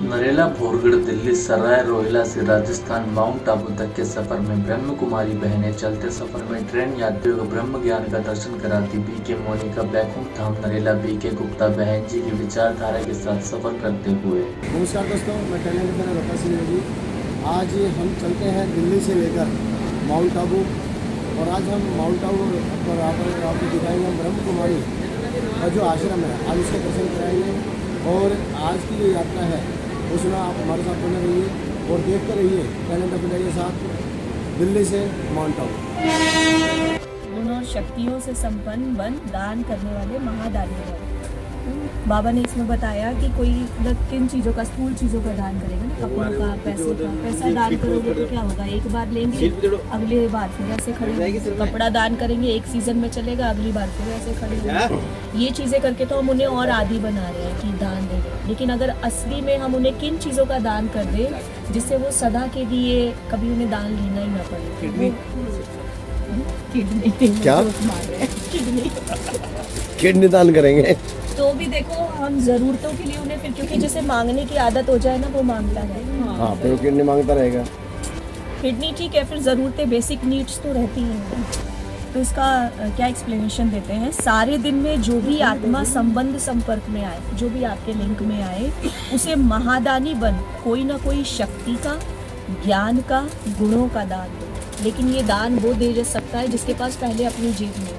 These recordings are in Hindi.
नरेला भोरगढ़ दिल्ली सराय रोहिला से राजस्थान माउंट आबू तक के सफर में ब्रह्म कुमारी बहनें चलते सफर में ट्रेन यात्रियों को ब्रह्म ज्ञान का दर्शन कराती। बीके मोनिका बैकुंठ धाम नरेला बीके गुप्ता बहन जी की विचारधारा के साथ सफर करते हुए। नमस्कार दोस्तों, मैं टैलेंट मेरा रफा सिंह जी। आज हम चलते हैं दिल्ली से लेकर माउंट आबू और आज हम माउंट आबू पर आपको दिखाएंगे हम ब्रह्म कुमारी का जो आश्रम है, आज उसका दर्शन कराएंगे। और आज की जो यात्रा है उसमें आप हमारे साथ बने रहिए और देखते रहिए टैलेंट अपने के साथ दिल्ली से माउंट आबू। गुण और शक्तियों से संपन्न बन दान करने वाले महादानी हैं। बाबा ने इसमें बताया कि कोई किन चीज़ों का, स्थूल चीज़ों का दान करेगा ना, कपड़ों का, पैसे का। पैसा दान करोगे तो क्या होगा, एक बार लेंगे अगली बार फिर ऐसे खड़े। कपड़ा दान करेंगे, एक सीजन में चलेगा, अगली बार फिर ऐसे खड़े होंगे। ये चीज़ें करके तो हम उन्हें और आदी बना रहे हैं कि दान देंगे। लेकिन अगर असली में हम उन्हें किन चीज़ों का दान कर दें जिससे वो सदा के लिए कभी उन्हें दान लेना ही ना पड़े। किडनी क्या? किडनी दान करेंगे तो भी देखो हम ज़रूरतों के लिए उन्हें, फिर क्योंकि जैसे मांगने की आदत हो जाए ना, वो मांगता है। हाँ, फिर किडनी मांगता रहेगा। किडनी ठीक है, फिर ज़रूरतें, बेसिक नीड्स तो रहती हैं। तो इसका क्या एक्सप्लेनेशन देते हैं। सारे दिन में जो भी आत्मा संबंध संपर्क में आए, जो भी आपके लिंक में आए, उसे महादानी बन कोई ना कोई शक्ति का, ज्ञान का, गुणों का दान दो। लेकिन ये दान वो दे सकता है जिसके पास पहले अपनी जेब में हो।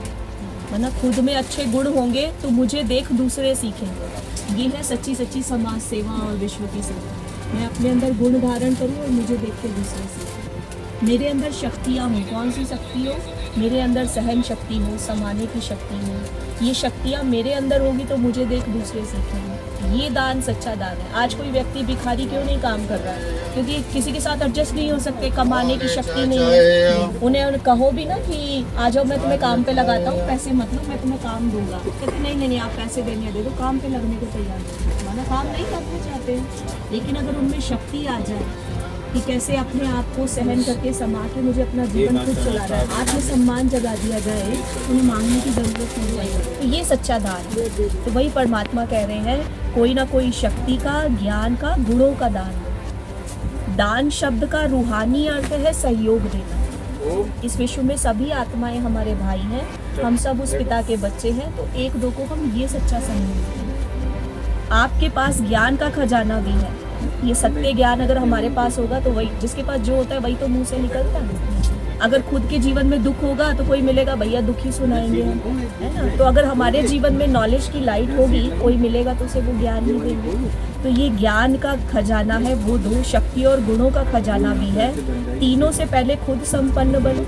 वरना खुद में अच्छे गुण होंगे तो मुझे देख दूसरे सीखेंगे। ये है सच्ची सच्ची समाज सेवा और विश्व की सेवा। मैं अपने अंदर गुण धारण करूँ और मुझे देख के दूसरे सीखें। मेरे अंदर शक्तियाँ हों, कौन सी शक्ति हो? मेरे अंदर सहन शक्ति हो, समाने की शक्ति हो। ये शक्तियाँ मेरे अंदर होगी तो मुझे देख दूसरे सीखेंगे। ये दान सच्चा दान है। आज कोई व्यक्ति भिखारी क्यों नहीं काम कर रहा है? क्योंकि किसी के साथ एडजस्ट नहीं हो सकते, कमाने की शक्ति नहीं है। उन्हें कहो भी ना कि आ जाओ, मैं तुम्हें काम पे लगाता हूँ, पैसे मतलब मैं तुम्हें काम दूंगा। कहते नहीं, आप पैसे देने दे दो, काम पे लगने को तैयार नहीं, माना काम नहीं करना चाहते हैं। लेकिन अगर उनमें शक्ति आ जाए कि कैसे अपने आप को सहन करके समा के मुझे अपना जीवन खुद चलाना है, आत्मसम्मान जगा दिया जाए, उन्हें मांगने की जरूरत नहीं है। तो ये सच्चा दान है। तो वही परमात्मा कह रहे हैं, कोई ना कोई शक्ति का, ज्ञान का, गुणों का दान दो। दान शब्द का रूहानी अर्थ है सहयोग देना। इस विश्व में सभी आत्माएं हमारे भाई हैं, हम सब उस पिता के बच्चे हैं। तो एक दो को हम ये सच्चा सहयोग दें। आपके पास ज्ञान का खजाना भी है। ये सत्य ज्ञान अगर हमारे पास होगा तो वही, जिसके पास जो होता है वही तो मुंह से निकलता है। अगर खुद के जीवन में दुख होगा तो कोई मिलेगा, भैया दुख ही सुनाएंगे हम, है ना। तो अगर हमारे जीवन में नॉलेज की लाइट होगी, कोई मिलेगा तो उसे वो ज्ञान ही देंगे। तो ये ज्ञान का खजाना है, वो दो। शक्ति और गुणों का खजाना भी है। तीनों से पहले खुद संपन्न बनो।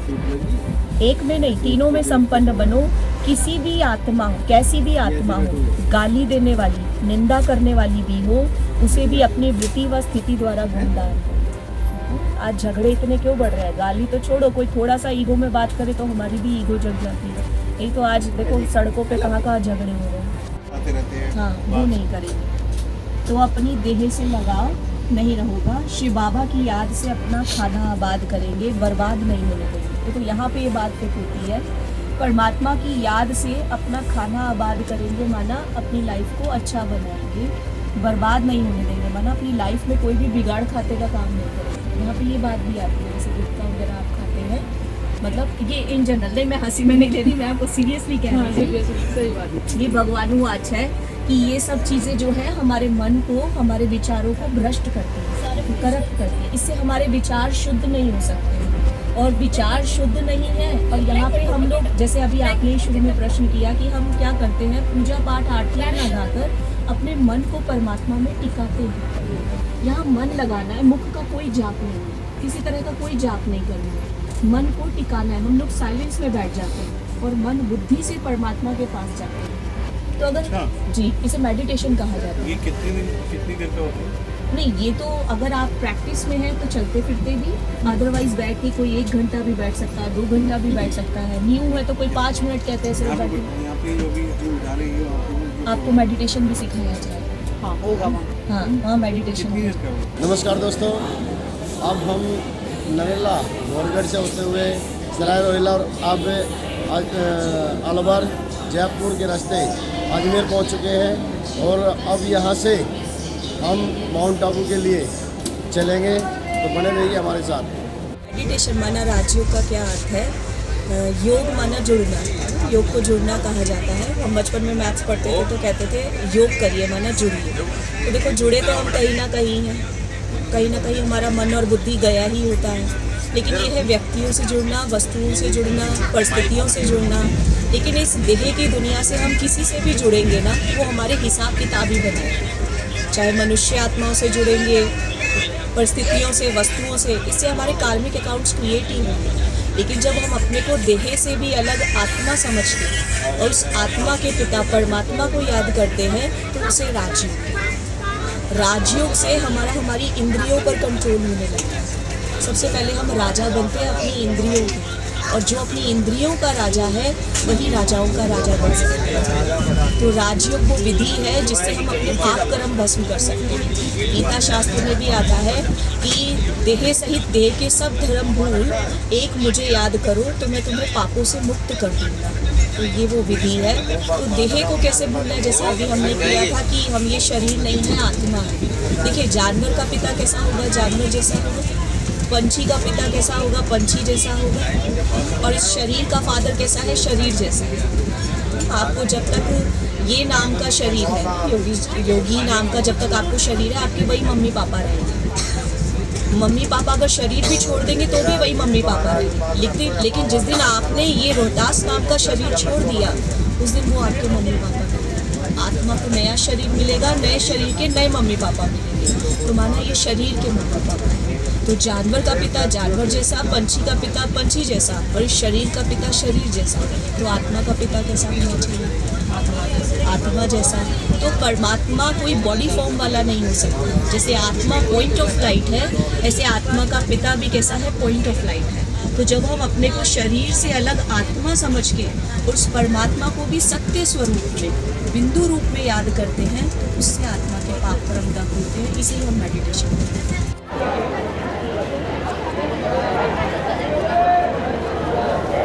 एक में नहीं, तीनों में संपन्न बनो। किसी भी आत्मा हो, कैसी भी आत्मा हो, गाली देने वाली, निंदा करने वाली भी हो, उसे भी अपनी वृत्ति व स्थिति द्वारा गुणदान करो। आज झगड़े इतने क्यों बढ़ रहे हैं? गाली तो छोड़ो, कोई थोड़ा सा ईगो में बात करे तो हमारी भी ईगो जग जाती है। यही तो आज देखो सड़कों पे कहाँ झगड़े हो रहे हैं। हाँ, वो नहीं करेंगे तो अपनी देह से लगाव नहीं रहोगा। शिव बाबा की याद से अपना खाना आबाद करेंगे, बर्बाद नहीं होने देंगे। तो यहाँ पे ये बात फिट होती है, परमात्मा की याद से अपना खाना आबाद करेंगे, माना अपनी लाइफ को अच्छा बनाएंगे, बर्बाद नहीं होने देंगे, माना अपनी लाइफ में कोई भी बिगाड़ खाते का काम नहीं करेंगे। यहाँ पे ये बात भी आती है, जैसे गुटखा वगैरह आप खाते हैं, मतलब ये इन जनरल, नहीं मैं हंसी में नहीं ले रही, मैं आपको सीरियसली कह रही हूँ। ये भगवानुवाच है कि ये सब चीज़ें जो है हमारे मन को, हमारे विचारों को भ्रष्ट करती है, करप्ट करती है। इससे हमारे विचार शुद्ध नहीं हो सकते और विचार शुद्ध नहीं है। और यहाँ पे हम लोग, जैसे अभी आपने शुरू में प्रश्न किया कि हम क्या करते हैं, पूजा पाठ आरतियाँ लगाकर अपने मन को परमात्मा में टिकाते हैं। यहाँ मन लगाना है, मुख का कोई जाप नहीं है, किसी तरह का कोई जाप नहीं करना है, मन को टिकाना है। हम लोग साइलेंस में बैठ जाते हैं और मन बुद्धि से परमात्मा के पास जाते हैं। तो अगर जी, इसे मेडिटेशन कहा जाता है। ये कितनी देर का होता है? नहीं, ये तो अगर आप प्रैक्टिस में हैं तो चलते फिरते भी, अदरवाइज बैठ के कोई 1 घंटा भी बैठ सकता है, 2 घंटा भी बैठ सकता है। न्यू है तो कोई 5 मिनट कहते हैं सिर्फ बैठ। आपको मेडिटेशन भी सिखाया जाएगा। हाँ, होगा वहाँ। हाँ, मेडिटेशन। नमस्कार दोस्तों, अब हम नरेला भोरगढ़ से होते हुए सराय रोहिला और अब अलवर जयपुर के रास्ते अजमेर पहुंच चुके हैं। और अब यहाँ से हम माउंट आबू के लिए चलेंगे, तो बने रहिए हमारे साथ। मेडिटेशन माना राजयोग का क्या अर्थ है? योग माना जुड़ना, योग को जुड़ना कहा जाता है। हम बचपन में मैथ्स पढ़ते थे तो कहते थे योग करिए माना जुड़िए। तो देखो जुड़े तो हम कहीं ना कहीं हैं, कहीं ना कहीं हमारा मन और बुद्धि गया ही होता है। लेकिन ये है व्यक्तियों से जुड़ना, वस्तुओं से जुड़ना, परिस्थितियों से जुड़ना। लेकिन इस देह की दुनिया से हम किसी से भी जुड़ेंगे ना, वो हमारे हिसाब किताब ही बनाएंगे। चाहे मनुष्य आत्माओं से जुड़ेंगे, परिस्थितियों से, वस्तुओं से, इससे हमारे कार्मिक अकाउंट्स क्रिएट ही होंगे। लेकिन जब हम अपने को देह से भी अलग आत्मा समझते हैं और उस आत्मा के पिता परमात्मा को याद करते हैं, तो उसे राजयोग। राजयोग से हमारी इंद्रियों पर कंट्रोल होने लगता है। सबसे पहले हम राजा बनते हैं अपनी इंद्रियों के, और जो अपनी इंद्रियों का राजा है वही राजाओं का राजा बन सकता है। तो राजयोग वो विधि है जिससे हम अपने पाप कर्म भस्म कर सकते हैं। गीता शास्त्र में भी आता है कि देह सहित देह के सब धर्म भूल, एक मुझे याद करो तो मैं तुम्हें पापों से मुक्त कर दूंगा। तो ये वो विधि है। तो देह को कैसे भूलना है? जैसे अभी हमने किया था कि हम ये शरीर नहीं है, आत्मा है। देखिए जानवर का पिता कैसा होगा? जानवर जैसा होगा। पंछी का पिता कैसा होगा? पंछी जैसा होगा। और इस शरीर का फादर कैसा है? शरीर जैसा। आपको जब तक ये नाम का शरीर है, योगी नाम का जब तक आपको शरीर है, आपके वही मम्मी पापा रहेंगे। मम्मी पापा अगर शरीर भी छोड़ देंगे तो भी वही मम्मी पापा रहेंगे। लेकिन जिस दिन आपने ये रोहतास नाम का शरीर छोड़ दिया, उस दिन वो आपके मम्मी पापा रहेंगे। आत्मा को नया शरीर मिलेगा, नए शरीर के नए मम्मी पापा मिलेंगे। तो माना ये शरीर के मम्मी पापा हैं। तो जानवर का पिता जानवर जैसा, पंछी का पिता पंछी जैसा, और इस शरीर का पिता शरीर जैसा। तो आत्मा का पिता कैसा होना चाहिए? आत्मा जैसा। तो परमात्मा कोई बॉडी फॉर्म वाला नहीं हो सकता। जैसे आत्मा पॉइंट ऑफ लाइट है, ऐसे आत्मा का पिता भी कैसा है? पॉइंट ऑफ लाइट है। तो जब हम अपने को शरीर से अलग आत्मा समझ के उस परमात्मा को भी सत्य स्वरूप में, बिंदु रूप में याद करते हैं, तो उससे आत्मा के पाप कर्म दग्ध होते हैं। इसीलिए हम मेडिटेशन करते हैं।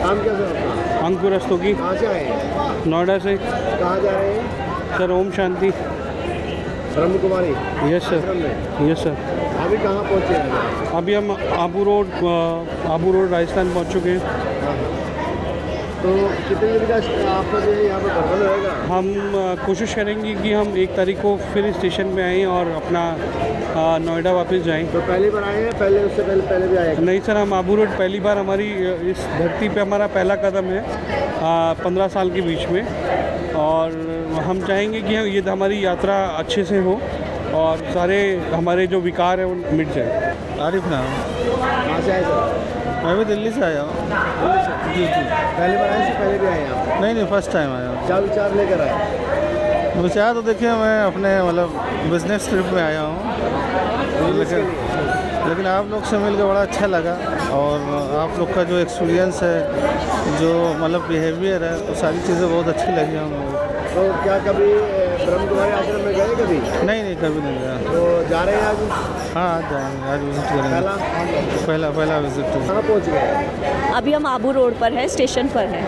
नाम क्या सर? अंकुर रस्तोगी, कहाँ से आए हैं? नोएडा से। कहाँ जा रहे हैं? सर ओम शांति। ब्रह्म कुमारी यस आश्रम सर, में। Yes sir. अभी कहाँ पहुँचे हैं? अभी हम आबू रोड राजस्थान पहुंच चुके हैं। तो कितने दिन का आपका जो है यहाँ पर भ्रमण रहेगा? हम कोशिश करेंगे कि हम 1 तारीख को फिर स्टेशन पे आएँ और अपना नोएडा वापस जाएं। तो पहली बार आए हैं? पहले उससे पहले भी आए हैं? नहीं सर, हम आबू रोड पहली बार, हमारी इस धरती पे हमारा पहला कदम है 15 साल के बीच में। और हम चाहेंगे कि ये हमारी यात्रा अच्छे से हो और सारे हमारे जो विकार हैं वो मिट जाए। आरिफ नाम। कहाँ से आए सर? मैं भी दिल्ली से आया हूँ। जी जी। पहली बार आए, इससे पहले भी आए हैं आप? नहीं, फर्स्ट टाइम आया हूँ। क्या विचार लेकर आए? विचार तो देखिए, मैं अपने मतलब बिजनेस ट्रिप में आया हूँ, लेकिन आप लोग से मिलकर बड़ा अच्छा लगा। और आप लोग का जो एक्सपीरियंस है, जो मतलब बिहेवियर है, वो सारी चीज़ें बहुत अच्छी लगी हम लोगों को। तो क्या कभी ब्रह्म कुमारी आश्रम में गए कभी? नहीं, कभी नहीं गया। तो जा रहे हैं आज? हाँ, आज जाएंगे, आज विजिट करेंगे। पहला विजिट। कहाँ पहुँच गए? अभी हम आबू रोड पर है, स्टेशन पर है।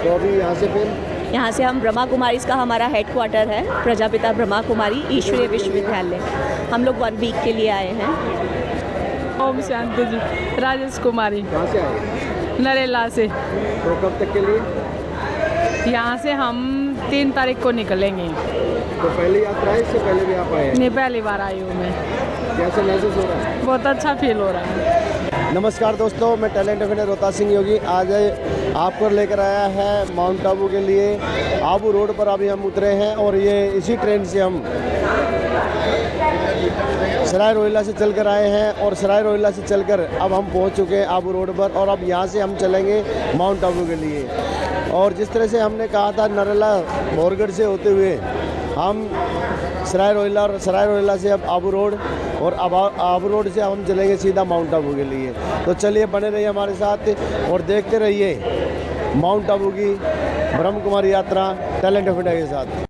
तो अभी यहाँ से फिर यहाँ से हम ब्रह्मा कुमारी का हमारा हेडक्वार्टर है, प्रजापिता ब्रह्मा कुमारी ईश्वरीय विश्वविद्यालय। हम लोग 1 वीक के लिए आए हैं। ओम शांति जी। राजेश कुमारी, कहाँ से आए? नरेला से। तो कब तक के लिए? यहाँ से हम 3 तारीख को निकलेंगे। तो पहली यात्रा है, इससे पहले भी आप आए हैं? नहीं, पहली बार आई हूँ मैं। कैसा महसूस हो रहा है? बहुत अच्छा फील हो रहा है। नमस्कार दोस्तों, मैं टैलेंट अभिनय रोहतास सिंह योगी आज आपको लेकर आया है माउंट आबू के लिए। आबू रोड पर अभी हम उतरे हैं और ये इसी ट्रेन से हम सराय रोहिल्ला से चलकर आए हैं और सराय रोहिल्ला से चलकर अब हम पहुंच चुके हैं आबू रोड पर। और अब यहाँ से हम चलेंगे माउंट आबू के लिए। और जिस तरह से हमने कहा था नरेला बोरगढ़ से होते हुए हम सराय रोहिल्ला और सराय रोहिल्ला से अब आबू रोड और अब आबू रोड से हम चलेंगे सीधा माउंट आबू के लिए। तो चलिए बने रहिए हमारे साथ और देखते रहिए माउंट आबू की ब्रह्म कुमारी यात्रा टैलेंट ऑफ इंडिया के साथ।